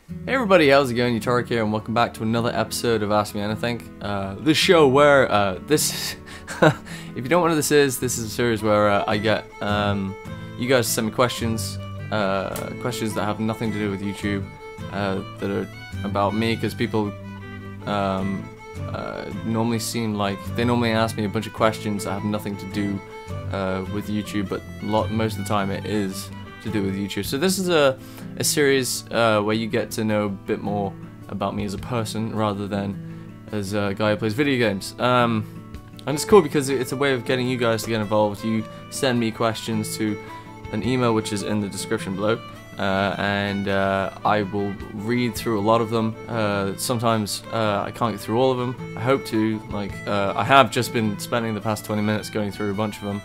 Hey everybody, how's it going? Utoric here, and welcome back to another episode of Ask Me Anything. This show where, if you don't know what this is a series where I get you guys to send me questions, questions that have nothing to do with YouTube, that are about me, because people normally seem like, they normally ask me a bunch of questions that have nothing to do with YouTube, but most of the time it is to do with YouTube. So this is a series where you get to know a bit more about me as a person rather than as a guy who plays video games. And it's cool because it's a way of getting you guys to get involved. You send me questions to an email which is in the description below, and I will read through a lot of them. Sometimes I can't get through all of them. I hope to. I have just been spending the past 20 minutes going through a bunch of them.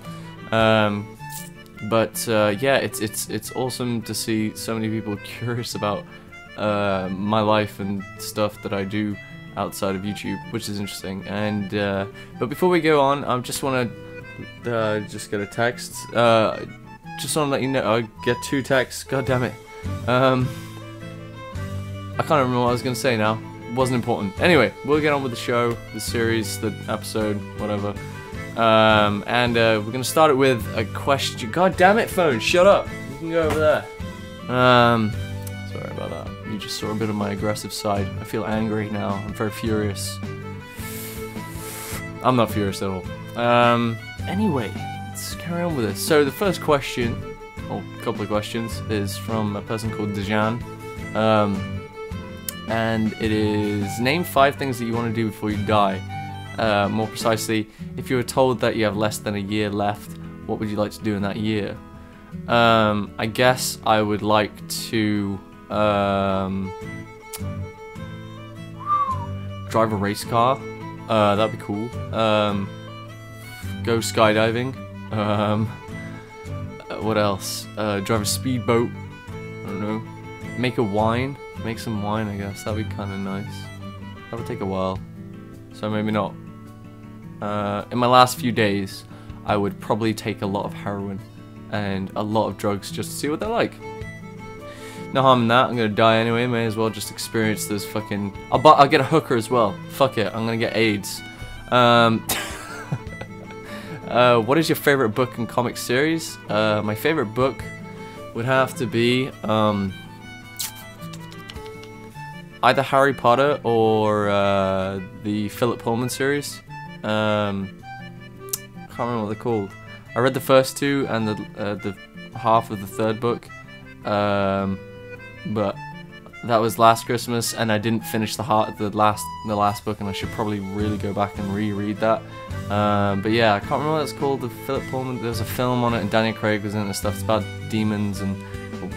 But yeah, it's awesome to see so many people curious about my life and stuff that I do outside of YouTube, which is interesting. And but before we go on, I just want to just get a text. Just want to let you know, I get 2 texts. God damn it. I can't remember what I was going to say now. It wasn't important. Anyway, we'll get on with the show, the series, the episode, whatever. And we're going to start it with a question. God damn it, phone, shut up. You can go over there. Sorry about that. You just saw a bit of my aggressive side. I feel angry now. I'm very furious. I'm not furious at all. Anyway, let's carry on with this. So the first question, or a couple of questions, is from a person called Dejan. And it is, name 5 things that you want to do before you die. More precisely, if you were told that you have less than a year left, what would you like to do in that year? I guess I would like to drive a race car. That'd be cool. Go skydiving. What else? Drive a speedboat. I don't know. Make a wine. Make some wine, I guess. That'd be kind of nice. That would take a while. So maybe not. In my last few days, I would probably take a lot of heroin and a lot of drugs just to see what they're like. No harm in that. I'm gonna die anyway. May as well just experience this fucking. I'll get a hooker as well. Fuck it. I'm gonna get AIDS. What is your favorite book and comic series? My favorite book would have to be either Harry Potter or the Philip Pullman series. Can't remember what they're called. I read the first 2 and the half of the 3rd book, but that was last Christmas, and I didn't finish the last book, and I should probably really go back and reread that. But yeah, I can't remember what it's called. The Philip Pullman. There was a film on it, and Daniel Craig was in it and stuff. It's about demons, and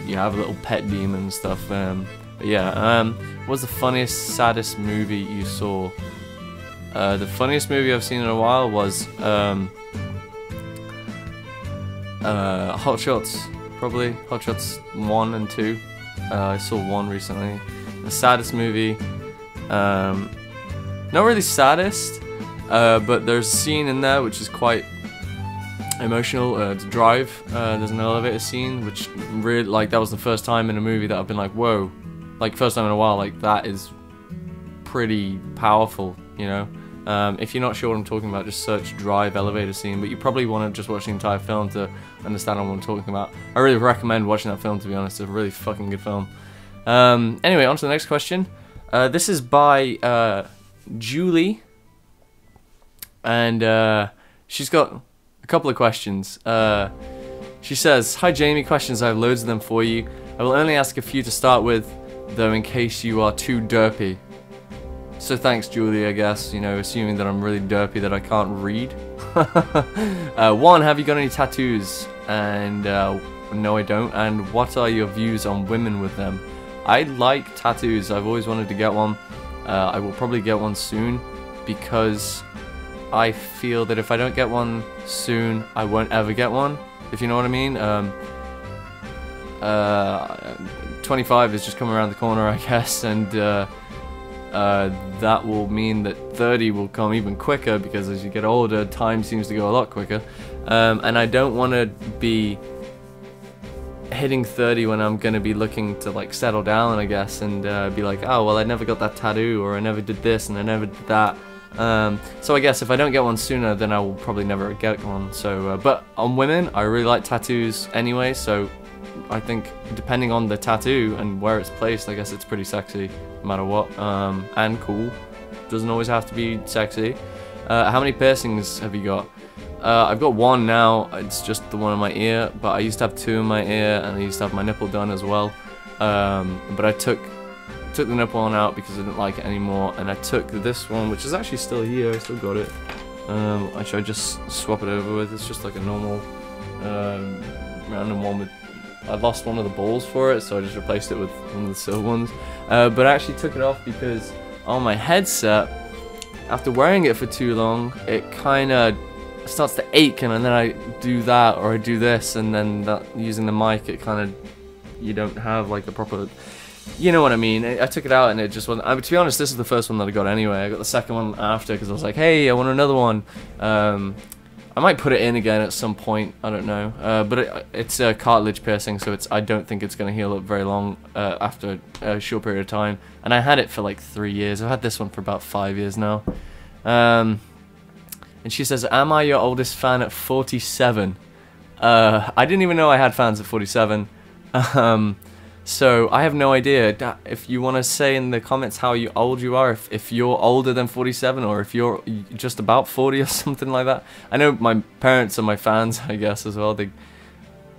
you have a little pet demon and stuff. But yeah, what was the funniest, saddest movie you saw? The funniest movie I've seen in a while was Hot Shots, probably. Hot Shots 1 and 2. I saw 1 recently. The saddest movie, not really saddest, but there's a scene in there which is quite emotional. To Drive, there's an elevator scene, which really, like, that was the first time in a movie that I've been like, whoa. Like, first time in a while, like, that is pretty powerful, you know? If you're not sure what I'm talking about, just search Drive elevator scene, but you probably want to just watch the entire film to understand what I'm talking about. I really recommend watching that film, to be honest. It's a really fucking good film. Anyway, on to the next question. This is by Julie, and she's got a couple of questions. She says, "Hi Jamie, questions, I have loads of them for you. I will only ask a few to start with, though, in case you are too derpy." So thanks, Julie, I guess, you know, assuming that I'm really derpy, that I can't read. 1, have you got any tattoos? And no, I don't. And what are your views on women with them? I like tattoos. I've always wanted to get one. I will probably get one soon, because I feel that if I don't get one soon, I won't ever get one, if you know what I mean. 25 is just coming around the corner, I guess, and that will mean that 30 will come even quicker, because as you get older, time seems to go a lot quicker. And I don't want to be hitting 30 when I'm gonna be looking to like settle down, I guess, and be like, oh well, I never got that tattoo, or I never did this and I never did that. So I guess if I don't get one sooner, then I will probably never get one. So but on women, I really like tattoos anyway, so I think depending on the tattoo and where it's placed, I guess it's pretty sexy no matter what, and cool. Doesn't always have to be sexy. How many piercings have you got? I've got one now. It's just the one in my ear, but I used to have two in my ear, and I used to have my nipple done as well. But I took the nipple one out because I didn't like it anymore, and I took this one, which is actually still here. I still got it. Should I just swap it over with? It's just like a normal random one with. I lost one of the balls for it, so I just replaced it with one of the silver ones. But I actually took it off because on my headset, after wearing it for too long, it kind of starts to ache, and then I do that or I do this, and then using the mic, it kind of, you don't have like a proper, you know what I mean. I took it out and it just wasn't. To be honest, this is the first one that I got anyway. I got the second one after because I was like, hey, I want another one. I might put it in again at some point, I don't know, but it's a cartilage piercing, so I don't think it's going to heal up very long after a short period of time, and I had it for like 3 years. I've had this one for about 5 years now. And she says, am I your oldest fan at 47? I didn't even know I had fans at 47. So I have no idea. If you want to say in the comments how old you are, if you're older than 47, or if you're just about 40 or something like that. I know my parents are my fans, I guess, as well.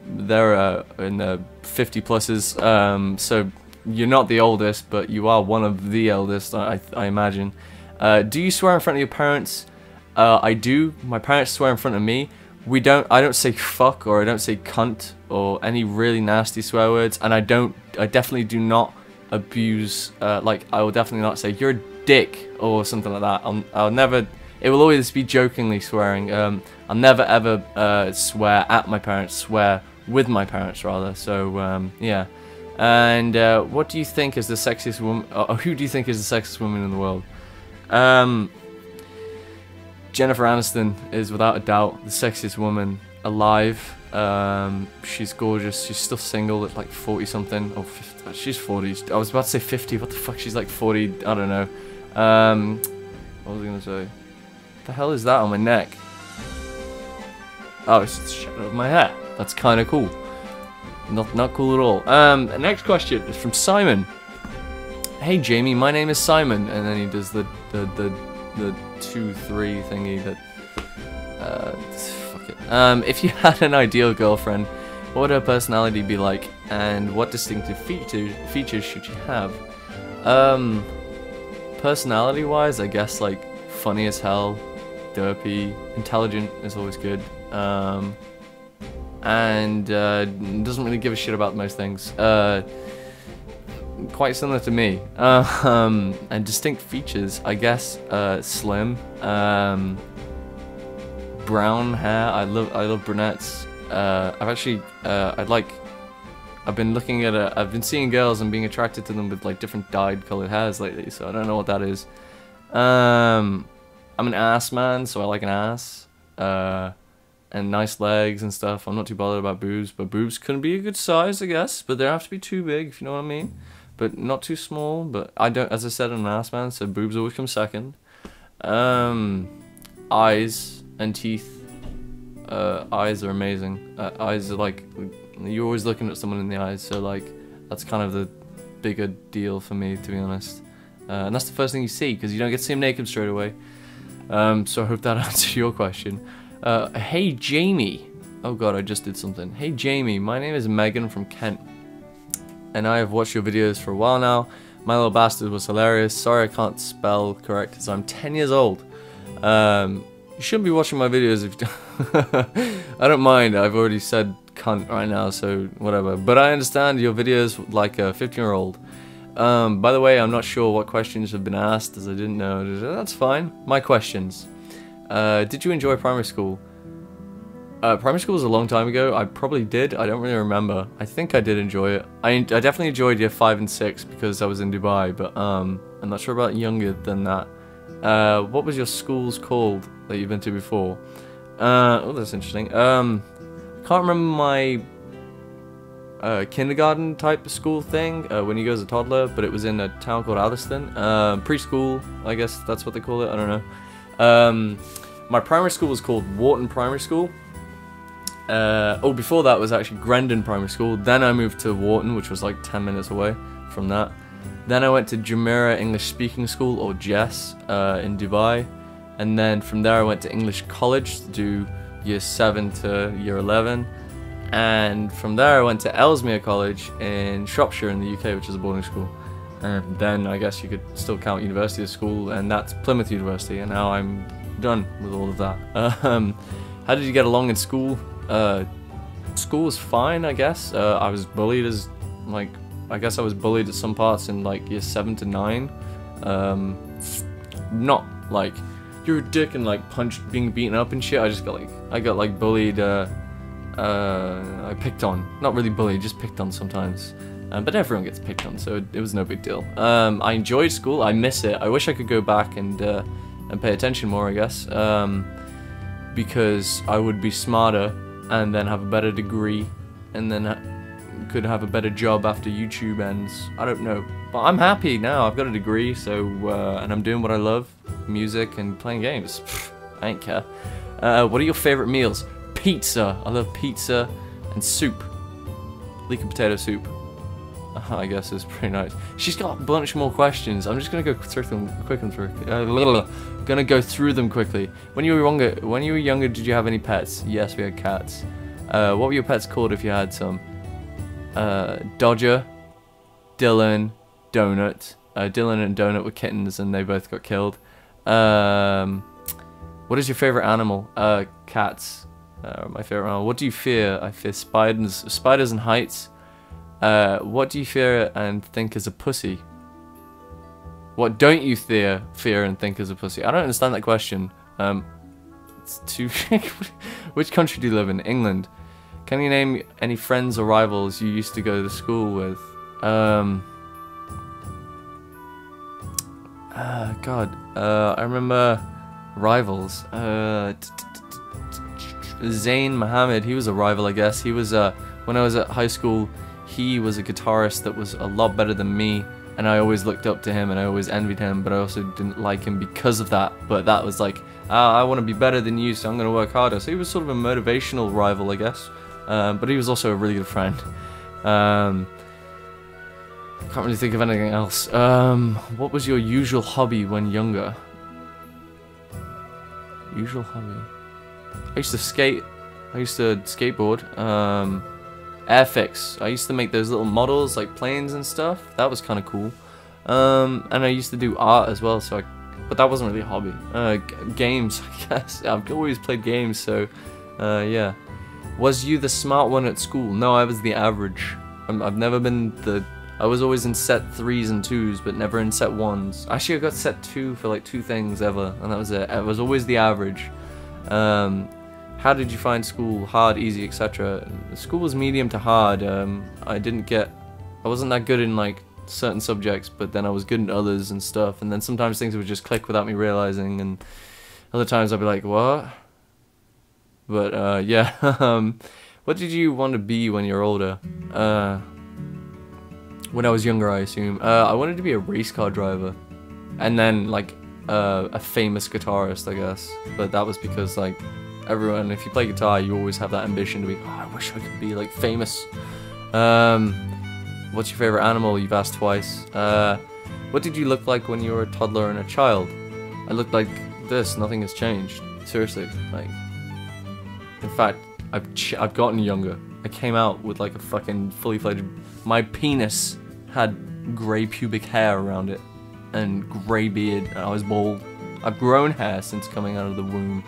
They're in the 50 pluses, so you're not the oldest, but you are one of the eldest, I imagine. Do you swear in front of your parents? I do. My parents swear in front of me. I don't say fuck, or I don't say cunt, or any really nasty swear words, and I definitely do not abuse, like, I will definitely not say, you're a dick, or something like that. I'll never, it will always be jokingly swearing. I'll never ever swear at my parents, swear with my parents rather, so, yeah. And, what do you think is the sexiest woman, or who do you think is the sexiest woman in the world? Jennifer Aniston is without a doubt the sexiest woman alive. She's gorgeous. She's still single at like 40 something, or 50. She's 40. I was about to say 50. What the fuck? She's like 40. I don't know. What was I gonna say? What the hell is that on my neck? Oh, it's the shadow of my hair. That's kind of cool. Not cool at all. The next question is from Simon. Hey Jamie, my name is Simon, and then he does the 2-3 thingy that fuck it. If you had an ideal girlfriend, what would her personality be like, and what distinctive features should she have? Personality wise, I guess like funny as hell, derpy, intelligent is always good, and doesn't really give a shit about most things. Quite similar to me. And distinct features, I guess, slim, brown hair. I love brunettes. I've been looking at I've been seeing girls and being attracted to them with like different dyed colored hairs lately, so I don't know what that is. I'm an ass man, so I like an ass, and nice legs and stuff. I'm not too bothered about boobs, but boobs can be a good size, I guess, but they don't have to be too big, if you know what I mean. But not too small. But I don't, as I said, I'm an ass man, so boobs always come second. Eyes and teeth. Eyes are amazing. Eyes are like, you're always looking at someone in the eyes, so like that's kind of the bigger deal for me, to be honest. And that's the first thing you see, because you don't get to see them naked straight away. So I hope that answers your question. Hey Jamie. Oh god, I just did something. Hey Jamie, my name is Megan from Kent, and I have watched your videos for a while now. My Little Bastard was hilarious. Sorry I can't spell correct because I'm 10 years old. You shouldn't be watching my videos if you I don't mind. I've already said cunt right now, so whatever. But I understand your videos like a 15-year-old. By the way, I'm not sure what questions have been asked, as I didn't know. That's fine. My questions. Did you enjoy primary school? Primary school was a long time ago. I probably did. I don't really remember. I think I did enjoy it. I definitely enjoyed year 5 and 6 because I was in Dubai, but I'm not sure about younger than that. What was your schools called that you've been to before? Oh, that's interesting. Can't remember my kindergarten type school thing when you go as a toddler, but it was in a town called Alliston. Preschool, I guess that's what they call it. I don't know. My primary school was called Wharton Primary School. Before that was actually Grendon Primary School. Then I moved to Wharton, which was like 10 minutes away from that. Then I went to Jumeirah English Speaking School, or JES, in Dubai. And then from there I went to English College to do year 7 to year 11. And from there I went to Ellesmere College in Shropshire in the UK, which is a boarding school. And then I guess you could still count university as school, and that's Plymouth University. And now I'm done with all of that. How did you get along in school? School was fine, I guess. I was bullied as, like, I guess I was bullied at some parts in like year 7 to 9. Not like you're a dick and like being beaten up and shit. I got like bullied. I picked on, not really bullied, just picked on sometimes. But everyone gets picked on, so it was no big deal. I enjoyed school. I miss it. I wish I could go back and pay attention more, I guess. Because I would be smarter and then have a better degree, and then could have a better job after YouTube ends. I don't know, but I'm happy now. I've got a degree, so and I'm doing what I love, music and playing games. Pfft, I ain't care. What are your favorite meals? Pizza. I love pizza and soup. Leek and potato soup, I guess, is pretty nice. She's got a bunch more questions. I'm just gonna go through them Gonna go through them quickly. When you were younger, did you have any pets? Yes, we had cats. What were your pets called if you had some? Dodger, Dylan, Donut. Dylan and Donut were kittens, and they both got killed. What is your favorite animal? Cats. My favorite animal. What do you fear? I fear spiders and heights. What do you fear and think is a pussy? What don't you fear and think is a pussy? I don't understand that question. It's too. Which country do you live in? England. Can you name any friends or rivals you used to go to school with? God. I remember rivals. Zayn Mohammed. He was a rival, I guess. He was when I was at high school. He was a guitarist that was a lot better than me, and I always looked up to him and I always envied him, but I also didn't like him because of that. But that was like, I want to be better than you, so I'm going to work harder. So he was sort of a motivational rival, I guess. But he was also a really good friend. Can't really think of anything else. What was your usual hobby when younger? Usual hobby? I used to skate. I used to skateboard. Airfix. I used to make those little models, like planes and stuff. That was kind of cool. And I used to do art as well. But that wasn't really a hobby. Games, I guess. I've always played games, so yeah. Was you the smart one at school? No, I was the average. I've never been the. I was always in set 3s and 2s, but never in set 1s. Actually, I got set 2 for like 2 things ever, and that was it. I was always the average. How did you find school? Hard, easy, etc. School was medium to hard. I wasn't that good in like certain subjects, but then I was good in others and stuff. And then sometimes things would just click without me realizing, and other times I'd be like, what? But yeah. What did you want to be when you're older? When I was younger, I assume. I wanted to be a race car driver, and then like a famous guitarist, I guess. But that was because like everyone, if you play guitar, you always have that ambition to be, oh, I wish I could be like famous. What's your favorite animal? You've asked twice. What did you look like when you were a toddler and a child? I looked like this. Nothing has changed. Seriously, like. In fact, I've gotten younger. I came out with like a fucking fully fledged. My penis had grey pubic hair around it, and grey beard. And I was bald. I've grown hair since coming out of the womb.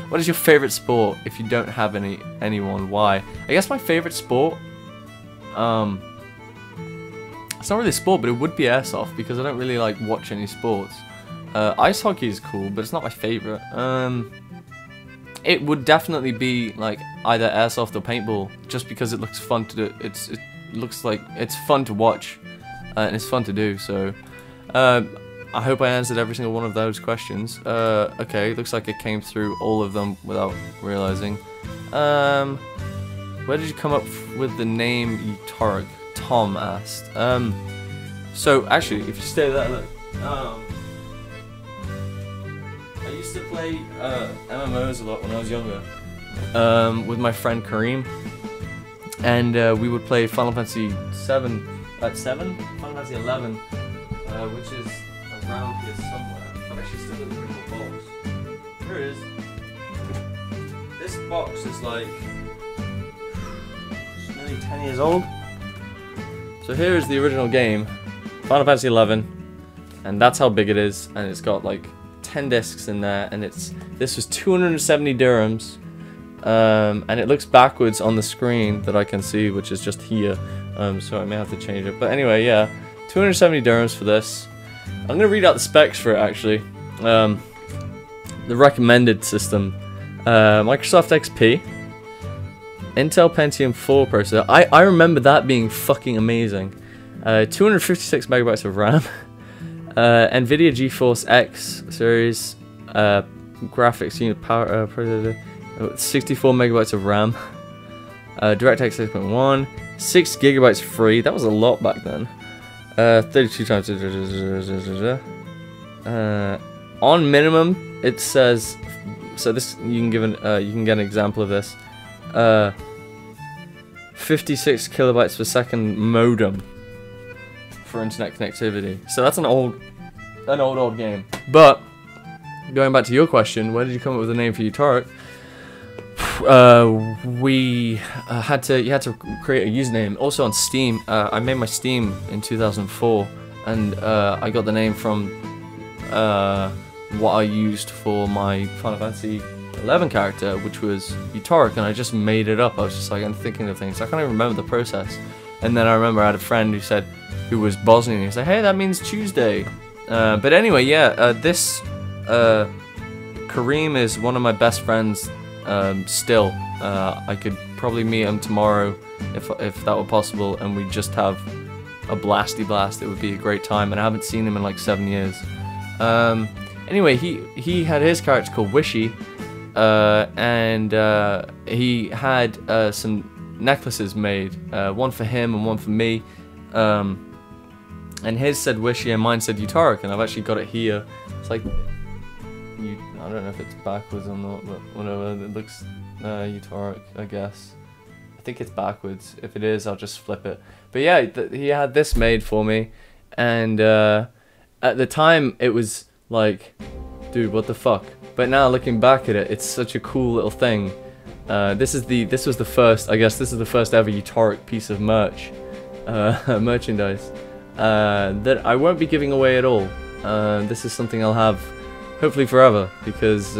What is your favorite sport? If you don't have anyone, why? I guess my favorite sport. It's not really a sport, but it would be airsoft because I don't really like watch any sports. Ice hockey is cool, but it's not my favorite. It would definitely be like either airsoft or paintball, just because it looks fun to do. It looks like it's fun to watch, and it's fun to do. So, I hope I answered every single one of those questions. Okay, looks like it came through all of them without realizing. Where did you come up with the name Etorg? Tom asked. So actually, if you stay there, look. I used to play MMOs a lot when I was younger. With my friend Kareem, and we would play Final Fantasy 7 at 7, Final Fantasy 11, which is around here somewhere. I've actually still got the original box. Here it is. This box is like nearly 10 years old. So here is the original game, Final Fantasy 11, and that's how big it is. And it's got like 10 discs in there, and this was 270 dirhams. And it looks backwards on the screen that I can see, which is just here. So I may have to change it. But anyway, yeah, 270 dirhams for this. I'm gonna read out the specs for it actually. The recommended system: Microsoft XP, Intel Pentium 4 processor. I remember that being fucking amazing. 256 megabytes of RAM. NVIDIA GeForce X series graphics unit power processor. 64 megabytes of RAM. DirectX 6.1. 6 gigabytes free. That was a lot back then. 32 times. On minimum, it says. So this you can get an example of this. 56 kilobytes per second modem for internet connectivity. So that's an old game. But going back to your question, where did you come up with the name for Etorg? You had to create a username. Also on Steam, I made my Steam in 2004, and I got the name from what I used for my Final Fantasy 11 character, which was Etorg, and I just made it up. I was just like, I'm thinking of things. I can't even remember the process. And then I remember I had a friend who was Bosnian. He said, "Hey, that means Tuesday." But anyway, yeah, this Kareem is one of my best friends. Still, I could probably meet him tomorrow if that were possible, and we'd just have a blasty blast. It would be a great time, and I haven't seen him in like 7 years. Anyway, he had his character called Wishy, and he had some necklaces made, one for him and one for me, and his said Wishy and mine said Etorg, and I've actually got it here. It's like, I don't know if it's backwards or not, but whatever, it looks Etorg, I guess. I think it's backwards. If it is, I'll just flip it. But yeah, he had this made for me, and at the time it was like, dude, what the fuck? But now looking back at it, it's such a cool little thing. This is the first ever Etorg piece of merchandise that I won't be giving away at all. This is something I'll have hopefully forever, because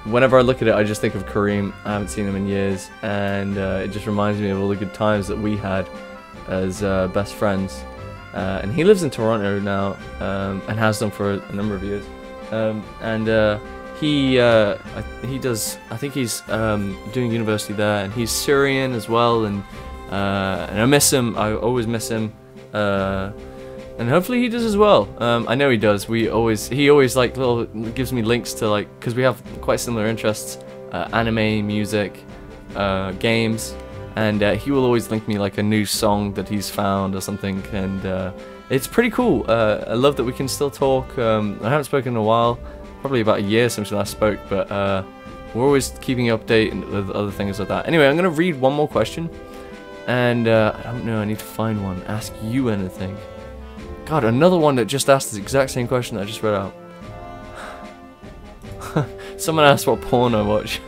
whenever I look at it, I just think of Kareem. I haven't seen him in years, and it just reminds me of all the good times that we had as best friends. And he lives in Toronto now, and has done for a number of years. He does. I think he's doing university there, and he's Syrian as well. And I miss him. I always miss him. And hopefully he does as well. I know he does. He always like gives me links to, like, because we have quite similar interests, anime, music, games, and he will always link me like a new song that he's found or something, and it's pretty cool. I love that we can still talk. I haven't spoken in a while, probably about a year since we last spoke, but we're always keeping you updated with other things like that. Anyway, I'm gonna read one more question, and I don't know. I need to find one. Ask you anything. God, another one that just asked the exact same question that I just read out. Someone asked what porn I watch.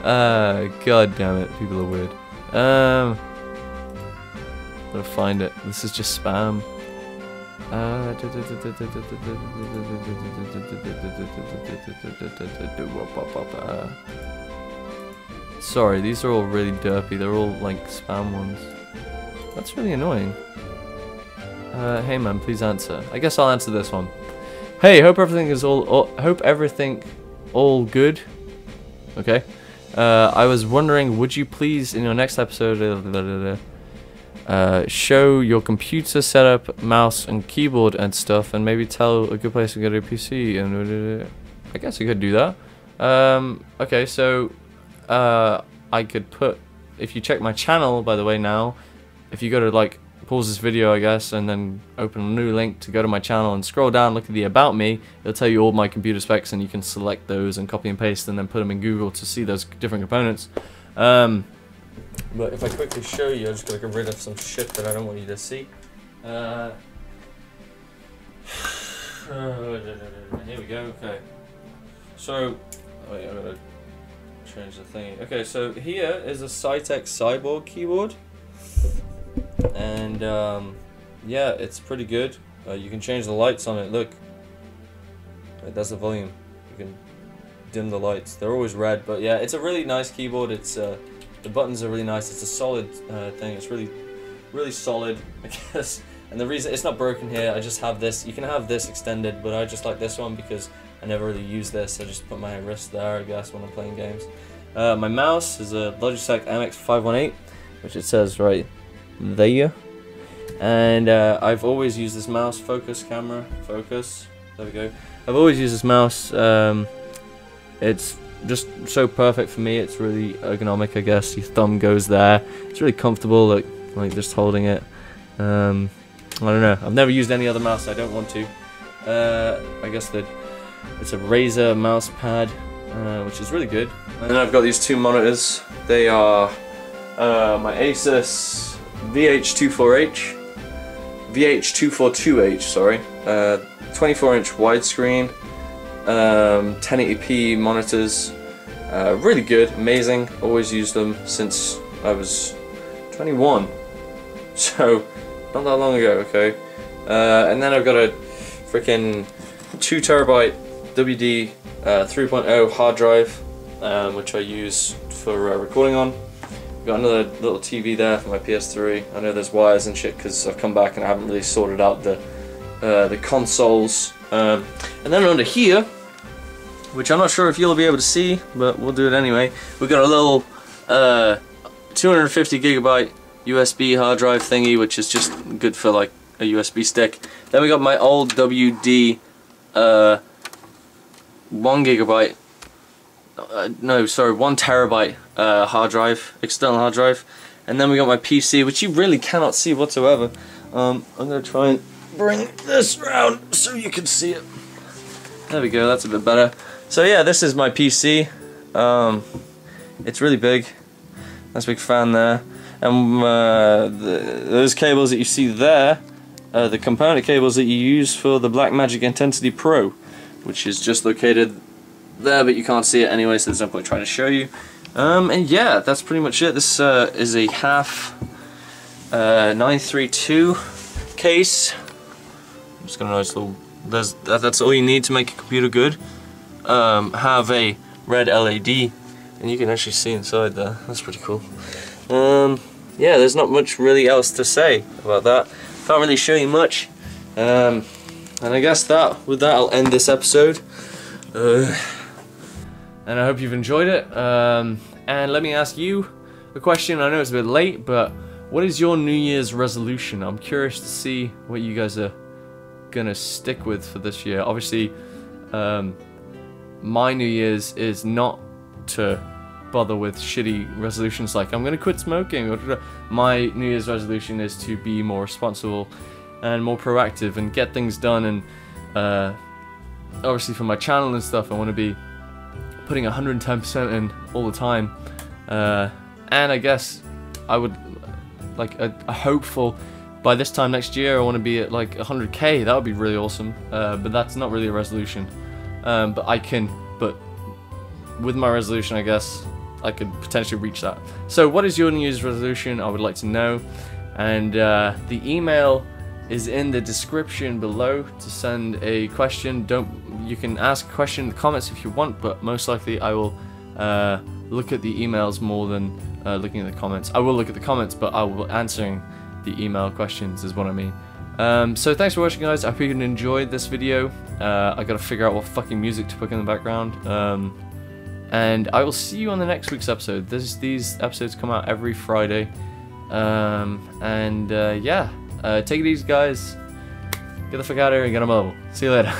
God damn it, people are weird. Gotta find it. This is just spam. Sorry, these are all really derpy. They're all like spam ones. That's really annoying. Hey man, please answer. I guess I'll answer this one. Hey, hope everything all good. Okay. I was wondering, would you please in your next episode show your computer setup, mouse and keyboard and stuff, and maybe tell a good place to get a PC, and I guess I could do that. Okay, so I could put, if you check my channel, by the way, now, if you go to like pause this video, I guess, and then open a new link to go to my channel and scroll down, look at the about me, it'll tell you all my computer specs, and you can select those and copy and paste and then put them in Google to see those different components. But if I quickly show you, I'm just gonna get rid of some shit that I don't want you to see. Here we go. Okay. So, oh yeah, I gotta change the thing. Okay, so here is a Cytec Cyborg keyboard, and yeah, it's pretty good. You can change the lights on it. Look, that's the volume. You can dim the lights. They're always red, but yeah, it's a really nice keyboard. It's the buttons are really nice. It's a solid thing. It's really solid, I guess. And the reason it's not broken here, I just have this. You can have this extended, but I just like this one because I never really use this. I just put my wrist there, I guess, when I'm playing games. My mouse is a Logitech MX518, which it says right there. And I've always used this mouse. Focus, camera, focus. There we go. I've always used this mouse. It's just so perfect for me. It's really ergonomic, I guess. Your thumb goes there. It's really comfortable, like just holding it. I don't know. I've never used any other mouse. I don't want to. I guess that it's a Razer mouse pad, which is really good. And then I've got these two monitors. They are my Asus VH242H, sorry. 24-inch widescreen, 1080p monitors. Really good, amazing. Always used them since I was 21, so not that long ago. Okay, and then I've got a freaking 2 terabyte WD 3.0 hard drive, which I use for recording on. Got another little TV there for my PS3. I know there's wires and shit because I've come back and I haven't really sorted out the consoles. And then under here, which I'm not sure if you'll be able to see, but we'll do it anyway. We've got a little 250 gigabyte USB hard drive thingy, which is just good for like a USB stick. Then we got my old WD 1 gigabyte. No, sorry, 1 terabyte hard drive, external hard drive. And then we got my PC, which you really cannot see whatsoever. I'm gonna try and bring this around so you can see it. There we go, that's a bit better. So yeah, this is my PC. It's really big. That's a big fan there. And those cables that you see there are the component cables that you use for the Blackmagic Intensity Pro, which is just located there, but you can't see it anyway, so there's no point trying to show you. And yeah, that's pretty much it. This is a half 932 case. I'm just got a nice little. That's all you need to make a computer good. Have a red LED, and you can actually see inside there. That's pretty cool. Yeah, there's not much really else to say about that. Can't really show you much. And I guess with that I'll end this episode. And I hope you've enjoyed it. And let me ask you a question. I know it's a bit late, but what is your New Year's resolution? I'm curious to see what you guys are gonna stick with for this year. Obviously, my New Year's is not to bother with shitty resolutions like I'm gonna quit smoking. My New Year's resolution is to be more responsible and more proactive and get things done. And obviously for my channel and stuff, I want to be putting 110% in all the time. And I guess I would like a hopeful by this time next year I want to be at like 100k. That would be really awesome. But that's not really a resolution. But with my resolution, I guess I could potentially reach that. So what is your New Year's resolution? I would like to know. And the email is in the description below to send a question. You can ask a question in the comments if you want, but most likely I will look at the emails more than looking at the comments. I will look at the comments, but I will be answering the email questions is what I mean. So thanks for watching, guys. I hope you enjoyed this video. I gotta figure out what fucking music to put in the background. And I will see you on the next week's episode. These episodes come out every Friday. Yeah, take it easy, guys. Get the fuck out of here and get on mobile. See you later.